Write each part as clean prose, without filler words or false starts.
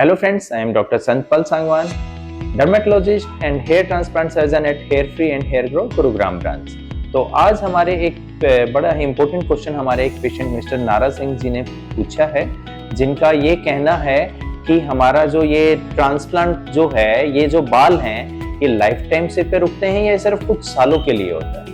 Hello friends, I am Dr. Santpal Sangwan, dermatologist and hair transplant surgeon at Hair Free and Hair Grow Gurugram branch. तो आज हमारे एक बड़ा ही important question हमारे एक पेशेंट मिस्टर नारा सिंह जी ने पूछा है, जिनका ये कहना है कि हमारा जो ये ट्रांसप्लांट जो है, ये जो बाल हैं, ये लाइफ टाइम सिर पे रुकते हैं या सिर्फ कुछ सालों के लिए होता है।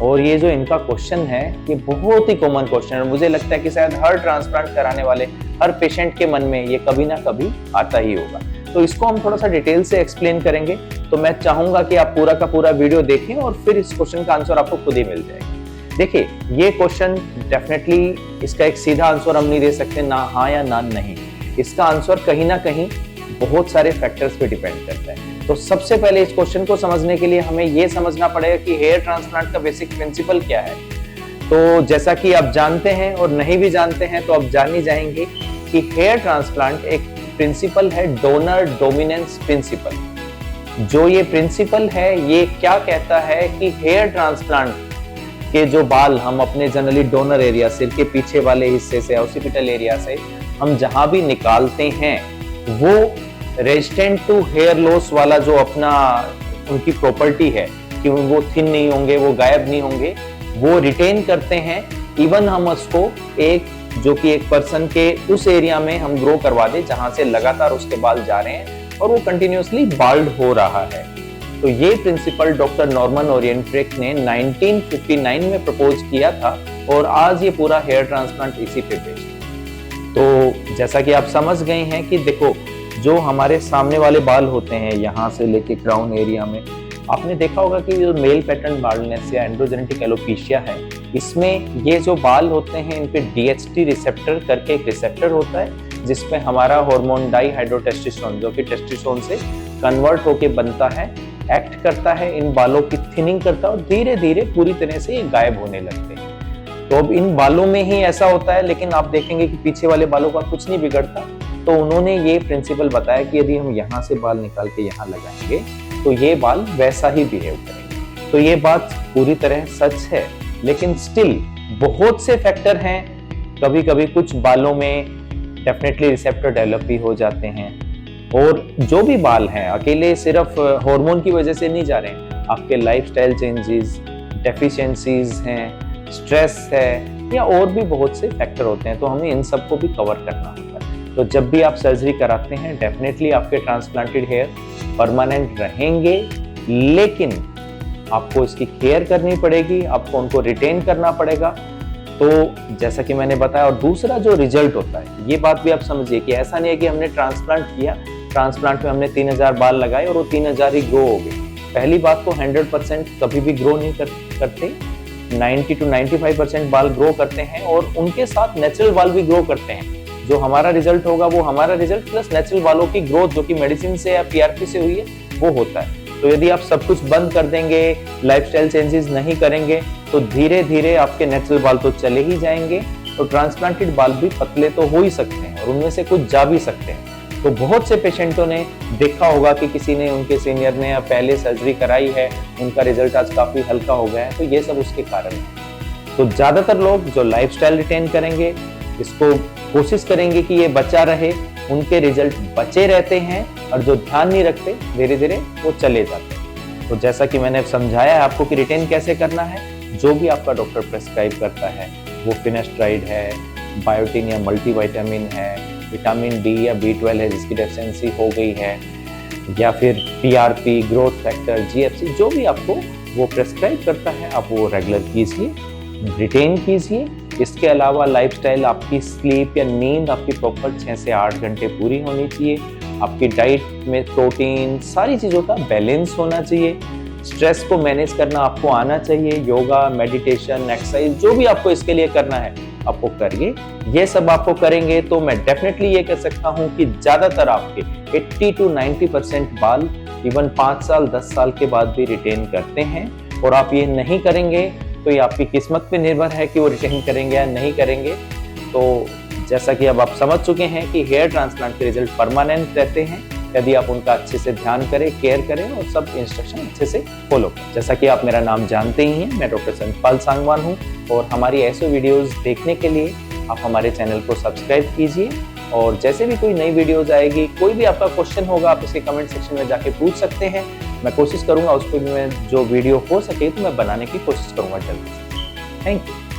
और ये जो इनका क्वेश्चन है, ये बहुत ही कॉमन क्वेश्चन है। मुझे लगता है कि शायद हर ट्रांसप्लांट कराने वाले हर पेशेंट के मन में ये कभी ना कभी आता ही होगा। तो इसको हम थोड़ा सा डिटेल से एक्सप्लेन करेंगे। तो मैं चाहूंगा कि आप पूरा का पूरा वीडियो देखें और फिर इस क्वेश्चन का आंसर आपको खुद ही मिल जाएगा। देखिए, ये क्वेश्चन डेफिनेटली इसका एक सीधा आंसर हम नहीं दे सकते, ना हाँ या ना नहीं। इसका आंसर कहीं ना कहीं बहुत सारे फैक्टर्स पे डिपेंड करता है। तो सबसे पहले इस क्वेश्चन को समझने के लिए हमें ये समझना पड़ेगा कि हेयर ट्रांसप्लांट का बेसिक प्रिंसिपल क्या है। तो जैसा कि आप जानते हैं और नहीं भी जानते हैं तो आप जान ही जाएंगे कि हेयर ट्रांसप्लांट एक प्रिंसिपल है, डोनर डोमिनेंस प्रिंसिपल। जो ये प्रिंसिपल है, ये क्या कहता है कि हेयर ट्रांसप्लांट के जो बाल हम अपने जनरली डोनर एरिया, सिर के पीछे वाले हिस्से से, ऑसिपिटल एरिया से हम जहां भी निकालते हैं, वो रेजिस्टेंट टू हेयर लॉस वाला जो अपना उनकी प्रॉपर्टी है कि वो थिन नहीं होंगे, वो गायब नहीं होंगे, वो रिटेन करते हैं। इवन हम उसको एक जो कि एक पर्सन के उस एरिया में हम ग्रो करवा दे जहां से लगातार उसके बाल जा रहे हैं और वो कंटिन्यूअसली बाल्ड हो रहा है। तो ये प्रिंसिपल डॉक्टर नॉर्मन ओरिएंट्रिक ने 1959 में प्रपोज किया था और आज ये पूरा हेयर ट्रांसप्लांट इसी पे बेस्ड। तो जैसा कि आप समझ गए हैं कि देखो, जो हमारे सामने वाले बाल होते हैं, यहाँ से लेके क्राउन एरिया में, आपने देखा होगा कि जो मेल पैटर्न बाल्डनेस या एंड्रोजेनेटिक एलोपेशिया है, इसमें ये जो बाल होते हैं, इन पे DHT रिसेप्टर करके एक रिसेप्टर होता है, जिसमें हमारा हार्मोन डाईहाइड्रोटेस्टोस्टेरोन, जो कि टेस्टोस्टेरोन से कन्वर्ट होके बनता है, एक्ट करता है, इन बालों की थिनिंग करता है और धीरे धीरे पूरी तरह से ये गायब होने लगते हैं। तो अब इन बालों में ही ऐसा होता है, लेकिन आप देखेंगे कि पीछे वाले बालों का कुछ नहीं बिगड़ता। तो उन्होंने ये प्रिंसिपल बताया कि यदि हम यहाँ से बाल निकाल के यहाँ लगाएंगे तो ये बाल वैसा ही बिहेव करेंगे। तो ये बात पूरी तरह सच है, लेकिन स्टिल बहुत से फैक्टर हैं। कभी कभी कुछ बालों में डेफिनेटली रिसेप्टर डेवलप भी हो जाते हैं। और जो भी बाल हैं, अकेले सिर्फ हार्मोन की वजह से नहीं जा रहे हैं, आपके लाइफस्टाइल चेंजेस, डेफिशिएंसीज हैं, स्ट्रेस है, या और भी बहुत से फैक्टर होते हैं। तो हमें इन सबको भी कवर करना होता है। तो जब भी आप सर्जरी कराते हैं, डेफिनेटली आपके ट्रांसप्लांटेड हेयर परमानेंट रहेंगे, लेकिन आपको इसकी केयर करनी पड़ेगी, आपको उनको रिटेन करना पड़ेगा। तो जैसा कि मैंने बताया, और दूसरा जो रिजल्ट होता है, ये बात भी आप समझिए कि ऐसा नहीं है कि हमने ट्रांसप्लांट किया, ट्रांसप्लांट में हमने 3000 बाल लगाए और वो 3000 ही ग्रो हो गए। पहली बात तो 100% कभी भी ग्रो नहीं करते। 90 to 95% बाल ग्रो करते हैं और उनके साथ नेचुरल बाल भी ग्रो करते हैं। जो हमारा रिजल्ट होगा वो हमारा रिजल्ट प्लस नेचुरल बालों की ग्रोथ जो कि मेडिसिन से या PRP से हुई है, वो होता है। तो यदि आप सब कुछ बंद कर देंगे, लाइफस्टाइल चेंजेस नहीं करेंगे, तो धीरे धीरे आपके नेचुरल बाल तो चले ही जाएंगे। तो ट्रांसप्लांटेड बाल भी पतले तो हो ही सकते हैं और उनमें से कुछ जा भी सकते हैं। तो बहुत से पेशेंटों ने देखा होगा कि किसी ने, उनके सीनियर ने या पहले सर्जरी कराई है, उनका रिजल्ट आज काफी हल्का हो गया है। तो ये सब उसके कारण है। तो ज्यादातर लोग जो लाइफस्टाइल रिटेन करेंगे, इसको कोशिश करेंगे कि ये बचा रहे, उनके रिजल्ट बचे रहते हैं। और जो ध्यान नहीं रखते, धीरे धीरे वो चले जाते हैं। तो जैसा कि मैंने समझाया है आपको कि रिटेन कैसे करना है, जो भी आपका डॉक्टर प्रेस्क्राइब करता है, वो फिनेस्ट्राइड है, बायोटिन या मल्टीविटामिन है, विटामिन D या B12 है जिसकी डेफिशिएंसी हो गई है, या फिर PRP, ग्रोथ फैक्टर, GFC, जो भी आपको वो प्रेस्क्राइब करता है, आप वो रेगुलर कीजिए, रिटेन कीजिए। इसके अलावा लाइफस्टाइल, आपकी स्लीप या नींद आपकी प्रॉपर 6 से 8 घंटे पूरी होनी चाहिए। आपकी डाइट में प्रोटीन, सारी चीज़ों का बैलेंस होना चाहिए। स्ट्रेस को मैनेज करना आपको आना चाहिए। योगा, मेडिटेशन, एक्सरसाइज, जो भी आपको इसके लिए करना है, आपको करिए। ये सब आपको करेंगे तो मैं डेफिनेटली ये कह सकता हूँ कि ज़्यादातर आपके 80 to 90% बाल इवन 5 साल 10 साल के बाद भी रिटेन करते हैं। और आप ये नहीं करेंगे तो ये आपकी किस्मत पे निर्भर है कि वो रिटेन करेंगे या नहीं करेंगे। तो जैसा कि अब आप समझ चुके हैं कि हेयर ट्रांसप्लांट के रिजल्ट परमानेंट रहते हैं यदि आप उनका अच्छे से ध्यान करें, केयर करें और सब इंस्ट्रक्शन अच्छे से फॉलो करें। जैसा कि आप मेरा नाम जानते ही हैं, मैं डॉक्टर संतपाल सांगवान हूँ और हमारी ऐसे वीडियोस देखने के लिए आप हमारे चैनल को सब्सक्राइब कीजिए और जैसे भी कोई नई वीडियोज आएगी, कोई भी आपका क्वेश्चन होगा, आप इसके कमेंट सेक्शन में जाके पूछ सकते हैं। मैं कोशिश करूंगा उस पर भी मैं जो वीडियो हो सके तो मैं बनाने की कोशिश करूंगा जल्दी से। Thank you.